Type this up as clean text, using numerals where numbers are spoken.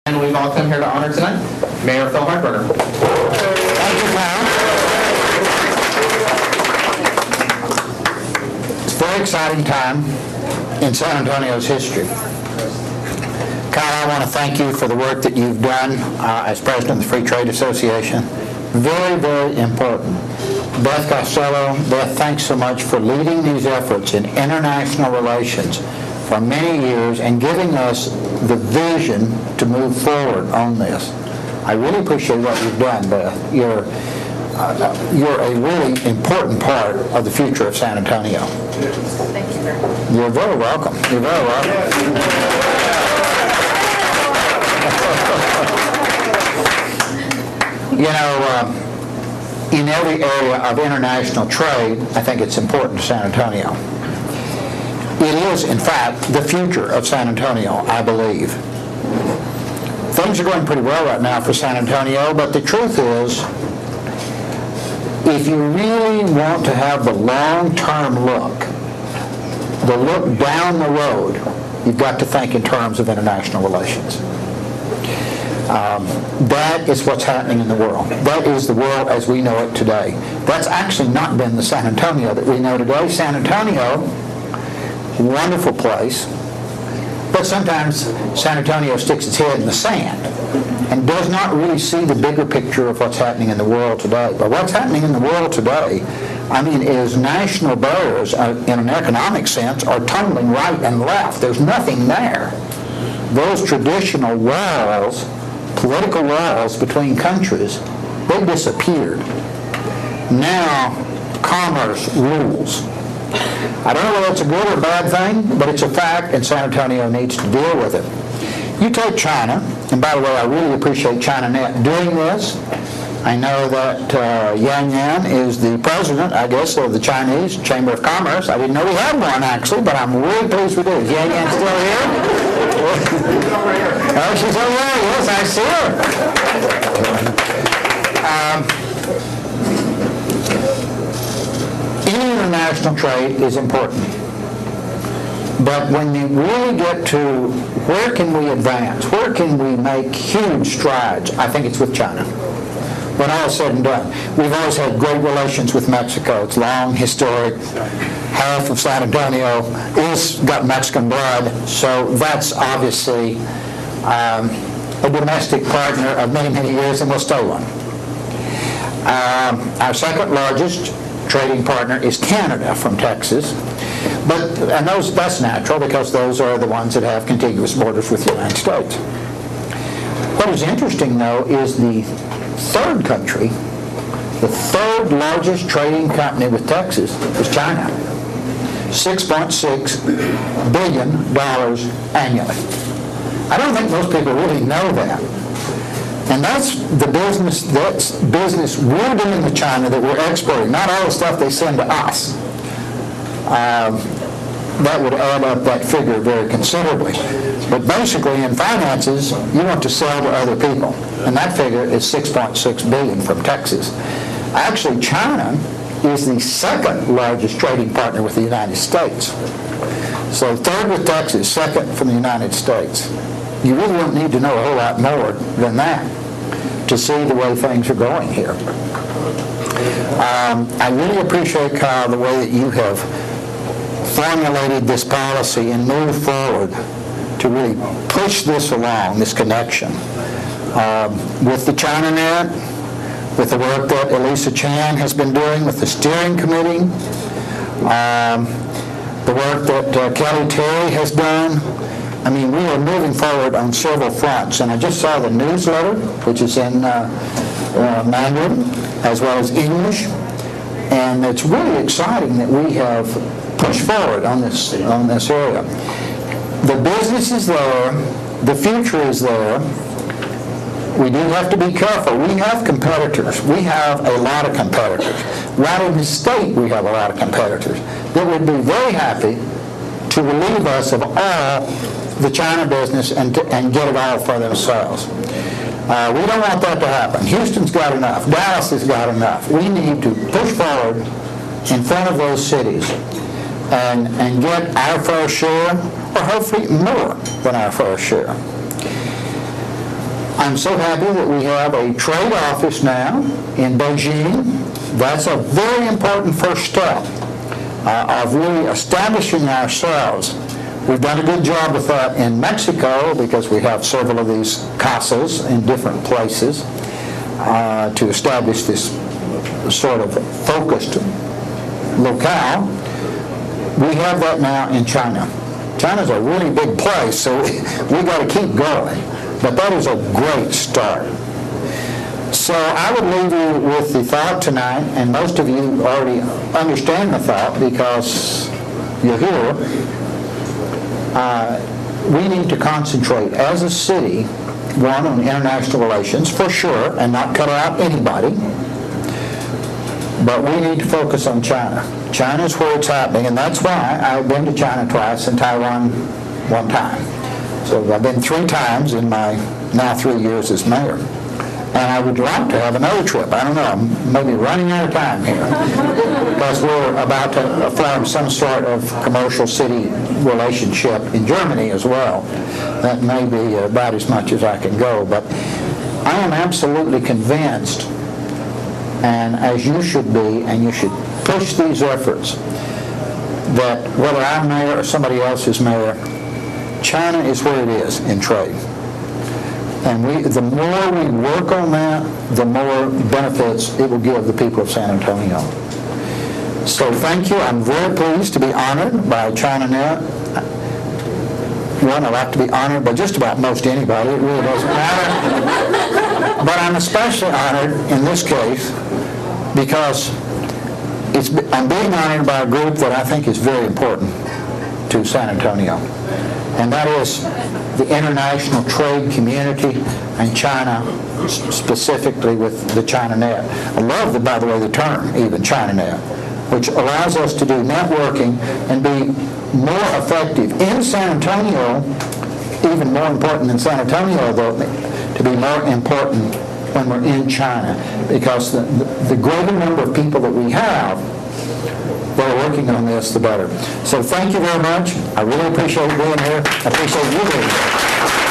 And we've all come here to honor tonight Mayor Phil Hardberger. Thank you, Kyle. It's a very exciting time in San Antonio's history. Kyle, I want to thank you for the work that you've done as president of the Free Trade Association. Very, very important. Beth Costello, Beth, thanks so much for leading these efforts in international relations for many years and giving us the vision to move forward on this. I really appreciate what you've done, Beth. You're a really important part of the future of San Antonio. Thank you very much. You're very welcome. You're very welcome. You know, in every area of international trade, I think it's important to San Antonio. It is, in fact, the future of San Antonio, I believe. Things are going pretty well right now for San Antonio, but the truth is, if you really want to have the long-term look, the look down the road, you've got to think in terms of international relations. That is what's happening in the world. That is the world as we know it today. That's actually not been the San Antonio that we know today. San Antonio, wonderful place, but sometimes San Antonio sticks its head in the sand and does not really see the bigger picture of what's happening in the world today. But what's happening in the world today, I mean, is national barriers in an economic sense are tumbling right and left. There's nothing there. Those traditional walls, political walls between countries, they disappeared. Now, commerce rules. I don't know whether it's a good or bad thing, but it's a fact, and San Antonio needs to deal with it. You take China, and by the way, I really appreciate ChinaNet doing this. I know that Yan Yan is the president, I guess, of the Chinese Chamber of Commerce. I didn't know we had one, actually, but I'm really pleased with it. Is Yan Yan still here? Oh, she's over there. Yes, I see her. Any international trade is important. But when you really get to where can we advance, where can we make huge strides, I think it's with China. When all is said and done, we've always had great relations with Mexico. It's long, historic. Half of San Antonio is got Mexican blood, so that's obviously a domestic partner of many, many years, and will stay one. Our second largest trading partner is Canada from Texas, and that's natural because those are the ones that have contiguous borders with the United States. What is interesting, though, is the third country, the third largest trading company with Texas is China. $6.6 billion annually. I don't think most people really know that. And that's the business we're doing with China that we're exporting, not all the stuff they send to us. That would add up that figure very considerably. But basically, in finances, you want to sell to other people. And that figure is $6.6 billion from Texas. Actually, China is the second largest trading partner with the United States. So third with Texas, second from the United States. You really don't need to know a whole lot more than that to see the way things are going here. I really appreciate, Kyle, the way that you have formulated this policy and moved forward to really push this along, this connection. With the ChinaNet, with the work that Elisa Chan has been doing with the steering committee, the work that Kelly Terry has done. I mean, we are moving forward on several fronts, and I just saw the newsletter, which is in Mandarin as well as English, and it's really exciting that we have pushed forward on this area. The business is there, the future is there. We do have to be careful. We have competitors. We have a lot of competitors. Right in the state, we have a lot of competitors that would be very happy to relieve us of all the China business and get it all for themselves. We don't want that to happen. Houston's got enough. Dallas has got enough. We need to push forward in front of those cities and get our fair share, or hopefully more than our fair share. I'm so happy that we have a trade office now in Beijing. That's a very important first step of really establishing ourselves. We've done a good job with that in Mexico because we have several of these casas in different places to establish this sort of focused locale. We have that now in China. China's a really big place, so we got to keep going. But that is a great start. So I would leave you with the thought tonight, and most of you already understand the thought because you're here. We need to concentrate as a city, one, on international relations, for sure, and not cut out anybody. But we need to focus on China. China's where it's happening, and that's why I've been to China twice and Taiwan one time. So I've been 3 times in my now 3 years as mayor. And I would like to have another trip. I don't know, I'm maybe running out of time here. Because we're about to form some sort of commercial city relationship in Germany as well. That may be about as much as I can go. But I am absolutely convinced, and as you should be, and you should push these efforts, that whether I'm mayor or somebody else is mayor, China is where it is in trade. And the more we work on that, the more benefits it will give the people of San Antonio. So thank you. I'm very pleased to be honored by ChinaNet. One, I like to be honored by just about most anybody. It really doesn't matter. But I'm especially honored in this case because I'm being honored by a group that I think is very important to San Antonio. And that is the international trade community and China, specifically with the ChinaNet. I love, by the way, the term, even ChinaNet, which allows us to do networking and be more effective in San Antonio, even more important than San Antonio, though, to be more important when we're in China, because the greater number of people that we have that are working on this, the better. So thank you very much. I really appreciate being here. I appreciate you being here.